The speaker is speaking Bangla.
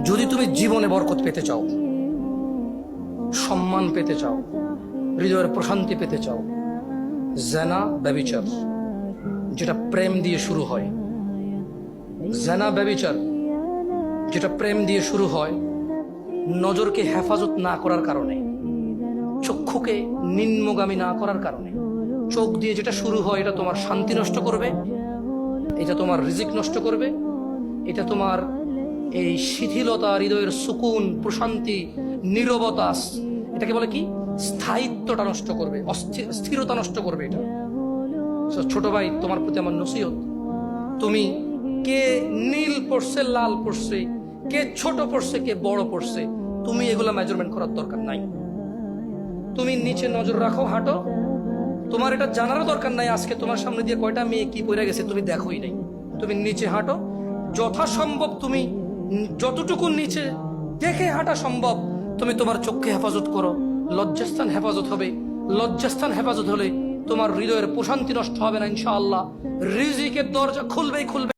যদি তুমি জীবনে বরকত পেতে চাও, সম্মান পেতে চাও, হৃদয়ের প্রশান্তি পেতে চাও, জেনা ব্যভিচার যেটা প্রেম দিয়ে শুরু হয়, জেনা ব্যভিচার যেটা প্রেম দিয়ে শুরু হয়, নজরকে হেফাজত না করার কারণে, চক্ষুকে নিম্নগামী না করার কারণে, চোখ দিয়ে যেটা শুরু হয় এটা তোমার শান্তি নষ্ট করবে, এটা তোমার রিজিক নষ্ট করবে, এটা তোমার এই শিথিলতা, হৃদয়ের সুকুন, প্রশান্তি, নীরবতা, এটাকে বলে কি স্থায়িত্বটা নষ্ট করবে, স্থিরতা নষ্ট করবে এটা। ছোট ভাই, তোমার প্রতি আমার নসিহত, তুমি কে নীল পড়ছে, লাল পড়ছে, কে ছোট পড়ছে, কে বড় পড়ছে, তুমি এগুলা মেজারমেন্ট করার দরকার নাই। তুমি নিচে নজর রাখো, হাঁটো, তোমার এটা জানারও দরকার নাই আজকে তোমার সামনে দিয়ে কয়টা মেয়ে কি পড়ে গেছে তুমি দেখোই নাই। তুমি নিচে হাঁটো, যথাসম্ভব তুমি যতটুকু নিচে দেখে হাঁটা সম্ভব তুমি তোমার চোখকে হেফাজত করো। লজ্জাস্থান হেফাজত হবে, লজ্জাস্থান হেফাজত হলে তোমার হৃদয়ের প্রশান্তি নষ্ট হবে না ইনশাআল্লাহ। রিজিকের দরজা খুলবেই খুলবে।